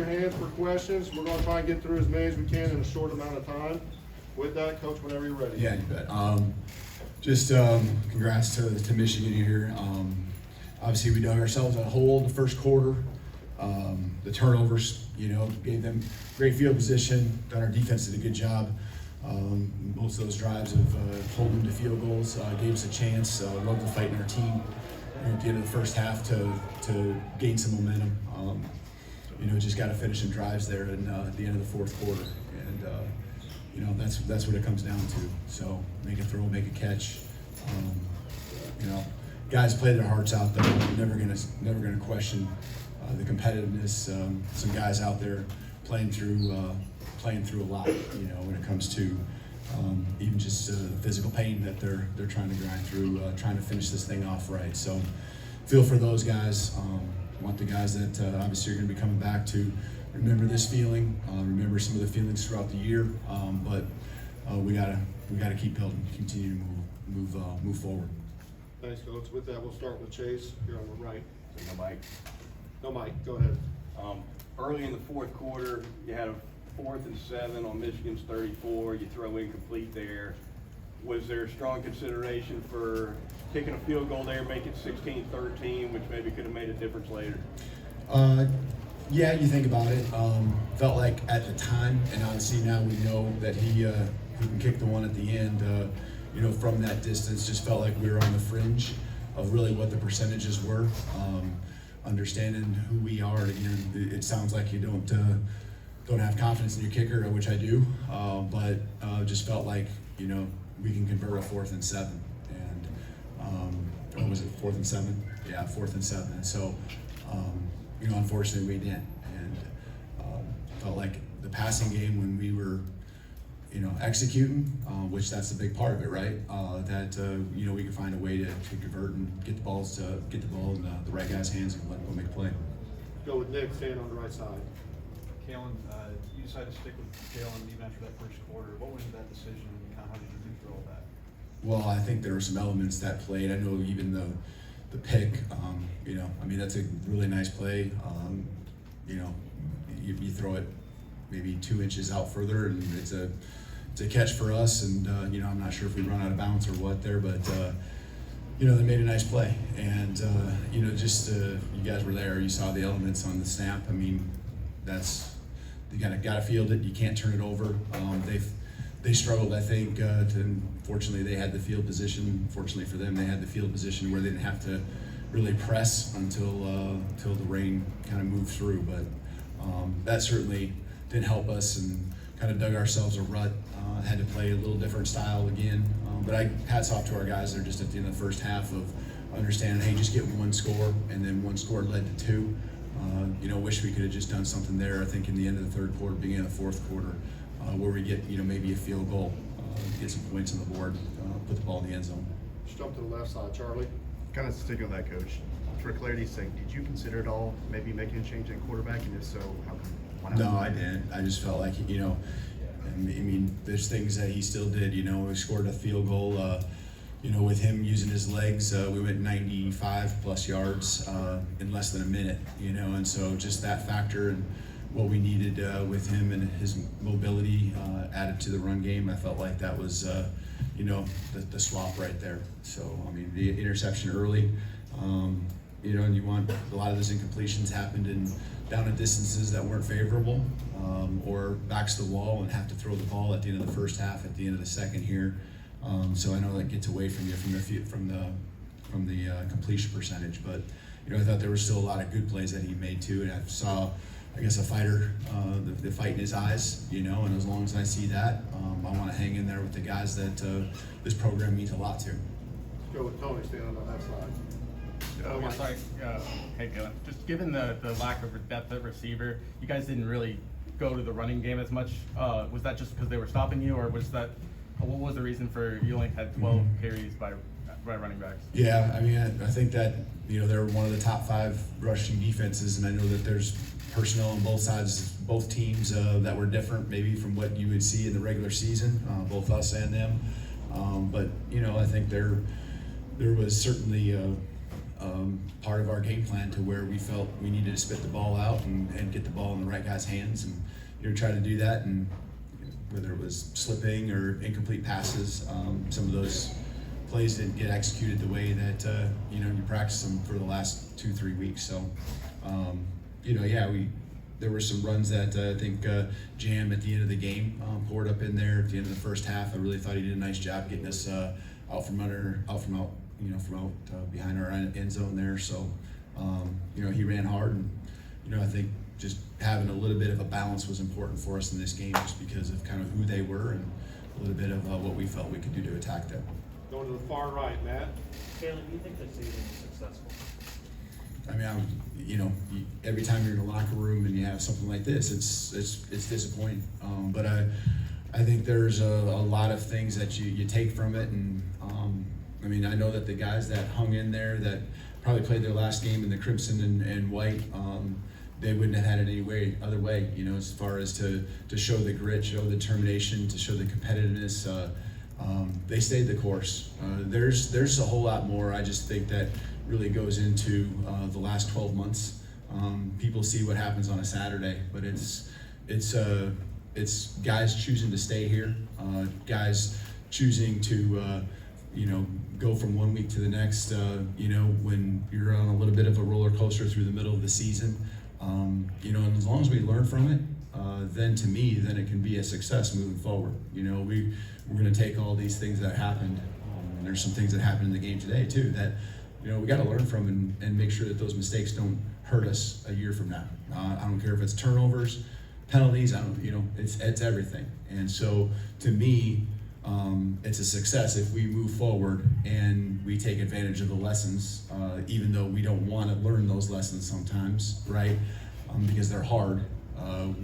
Your hand for questions. We're going to try and get through as many as we can in a short amount of time. With that, Coach, whenever you're ready. Yeah, you bet. Congrats to Michigan here. Obviously, we dug ourselves a hole in the first quarter. The turnovers, gave them great field position. Our defense did a good job. Most of those drives of holding to field goals gave us a chance. Loved the fight in our team. At the end of the first half to gain some momentum. Just got to finish some drives there at the end of the fourth quarter, and that's what it comes down to. So make a throw, make a catch. Guys play their hearts out though. Never gonna question the competitiveness. Some guys out there playing through a lot. When it comes to even just the physical pain that they're trying to grind through, trying to finish this thing off right. So feel for those guys. Want the guys that obviously are going to be coming back to remember this feeling, remember some of the feelings throughout the year. But we gotta keep building, continue to move forward. Thanks, Coach. With that, we'll start with Chase here on the right. No mic. No, Mike, go ahead. Early in the fourth quarter, you had a 4th and 7 on Michigan's 34. You throw incomplete there. Was there strong consideration for kicking a field goal there, make it 16-13, which maybe could have made a difference later? Yeah, you think about it. Felt like at the time, and obviously now we know that he can kick the one at the end. From that distance, just felt like we were on the fringe of really what the percentages were. Understanding who we are, again, it sounds like you don't have confidence in your kicker, which I do, but just felt like we can convert a 4th and 7, and what was it, 4th and 7? Yeah, 4th and 7. And so, unfortunately, we didn't, and felt like the passing game when we were, executing, which that's a big part of it, right? We could find a way to convert and get the ball in the right guy's hands and let him go make a play. Go with Nick, staying on the right side. Kalen, you decided to stick with Kalen even after that first quarter. What was that decision, and how did you do through all that? Well, I think there were some elements that played. I know even the pick, that's a really nice play. You throw it maybe 2 inches out further, and it's a catch for us. And I'm not sure if we run out of bounds or what there, but they made a nice play. And you guys were there. You saw the elements on the snap. You gotta field it. You can't turn it over. They struggled, I think. Fortunately, they had the field position. Fortunately for them, they had the field position where they didn't have to really press until the rain kind of moved through. But that certainly didn't help us, and kind of dug ourselves a rut. Had to play a little different style again. But hats off to our guys there just at the end of the first half of understanding, hey, just get one score, and then one score led to 2. Wish we could have just done something there. I think in the end of the third quarter, beginning of the fourth quarter, where we get maybe a field goal, get some points on the board, put the ball in the end zone. Just jump to the left side, Charlie. Kind of sticking on that, Coach. For clarity's sake, did you consider at all maybe making a change in quarterback, and if so, how come? Why not? No, I didn't. I just felt like there's things that he still did. We scored a field goal. With him using his legs, we went 95 plus yards in less than a minute. And so just that factor and what we needed with him and his mobility added to the run game, I felt like that was, the swap right there. So the interception early, and you want a lot of those incompletions happened in down at distances that weren't favorable, or backs to the wall and have to throw the ball at the end of the first half, at the end of the second here. So I know that gets away from you from the completion percentage, but I thought there was still a lot of good plays that he made too, and I saw, I guess, a fighter, the fight in his eyes, and as long as I see that, I want to hang in there with the guys that this program means a lot to. Go with Tony, staying on the left side. Hey, Kalen. Just given the lack of depth at receiver, you guys didn't really go to the running game as much. Was that just because they were stopping you, or was that? What was the reason for you only had 12 carries by running backs? Yeah, I think that they're one of the top 5 rushing defenses, and I know that there's personnel on both sides, both teams that were different maybe from what you would see in the regular season, both us and them. But I think there was certainly part of our game plan to where we felt we needed to spit the ball out and get the ball in the right guy's hands, and try to do that. And whether it was slipping or incomplete passes, some of those plays didn't get executed the way that you practiced them for the last 2-3 weeks. So there were some runs that I think Jam at the end of the game poured up in there at the end of the first half. I really thought he did a nice job getting us out from behind our end zone there. So he ran hard, and I think just having a little bit of a balance was important for us in this game, just because of kind of who they were and a little bit of what we felt we could do to attack them. Going to the far right, Matt. Kalen, do you think this season is successful? I mean, every time you're in a locker room and you have something like this, it's disappointing. But I think there's a lot of things that you take from it, and I mean, I know that the guys that hung in there, that probably played their last game in the crimson and white, they wouldn't have had it any other way. As far as to show the grit, show the determination, to show the competitiveness. They stayed the course. There's a whole lot more. I just think that really goes into the last 12 months. People see what happens on a Saturday, but it's guys choosing to stay here, guys choosing to go from one week to the next. When you're on a little bit of a roller coaster through the middle of the season, and as long as we learn from it, then to me, then it can be a success moving forward. We're going to take all these things that happened, and there's some things that happened in the game today too that we got to learn from and make sure that those mistakes don't hurt us a year from now. I don't care if it's turnovers, penalties. It's everything. And so to me, it's a success if we move forward and we take advantage of the lessons, even though we don't want to learn those lessons sometimes, right? Because they're hard.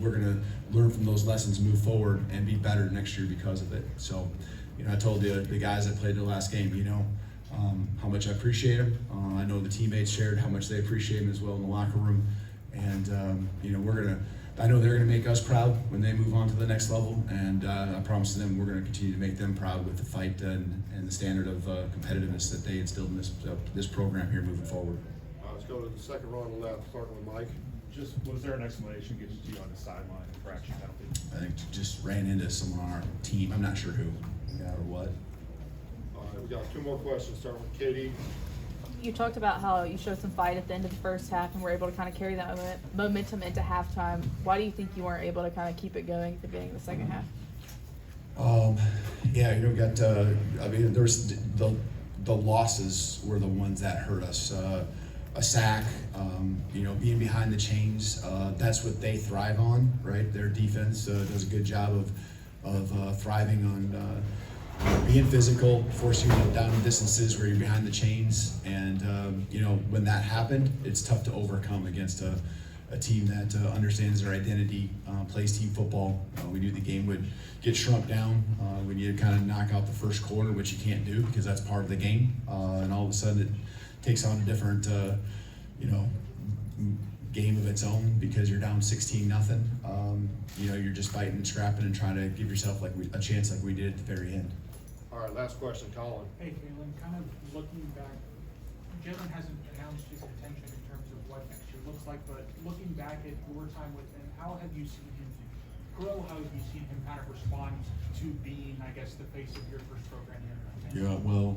We're going to learn from those lessons, move forward, and be better next year because of it. So, I told the guys that played the last game, how much I appreciate them. I know the teammates shared how much they appreciate them as well in the locker room. And, I know they're going to make us proud when they move on to the next level. And I promise them we're going to continue to make them proud with the fight and the standard of competitiveness that they instilled in this program here moving forward. Let's go to the second row on the left, starting with Mike. Was there an explanation given to you on the sideline for action penalty? I think just ran into someone on our team. I'm not sure who or what. All right, we got 2 more questions, starting with Katie. You talked about how you showed some fight at the end of the first half and were able to kind of carry that momentum into halftime. Why do you think you weren't able to kind of keep it going at the beginning of the second half? There's the losses were the ones that hurt us. A sack, being behind the chains, that's what they thrive on, right? Their defense does a good job of thriving on being physical, forcing you down distances where you're behind the chains. And, when that happened, it's tough to overcome against a team that understands their identity, plays team football. We knew the game would get shrunk down when you kind of knock out the first quarter, which you can't do because that's part of the game. And all of a sudden it takes on a different, game of its own because you're down 16-0. You're just fighting and scrapping and trying to give yourself a chance like we did at the very end. All right, last question, Colin. Hey, Kalen, kind of looking back, Jalen hasn't announced his intention in terms of what next year looks like, but looking back at your time with him, how have you seen him grow? How have you seen him kind of respond to being, I guess, the face of your first program here? Yeah, well,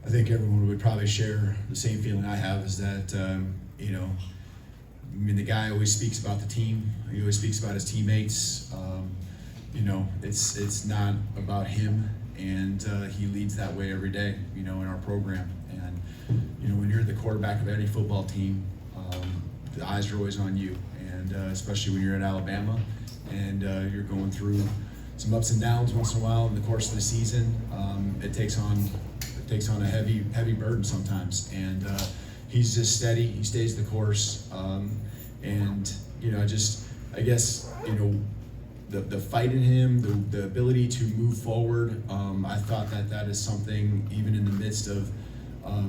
I think everyone would probably share the same feeling I have, is that, the guy always speaks about the team. He always speaks about his teammates. It's not about him, and he leads that way every day, in our program. And, when you're the quarterback of any football team, the eyes are always on you, and especially when you're at Alabama and you're going through some ups and downs once in a while in the course of the season. It takes on a heavy burden sometimes, and he's just steady. He stays the course, and I guess the fight in him, the ability to move forward. I thought that is something, even in the midst of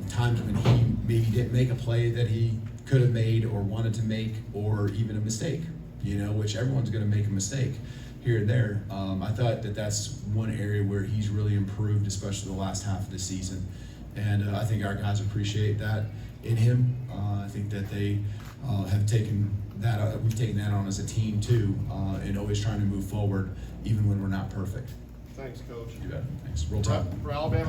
times when he maybe didn't make a play that he could have made or wanted to make, or even a mistake, which everyone's going to make a mistake here and there. I thought that's one area where he's really improved, especially the last half of the season. And I think our guys appreciate that. in him. I think that they have taken that. We've taken that on as a team too, and always trying to move forward, even when we're not perfect. Thanks, Coach. You bet. Thanks. Roll Tide. For Alabama.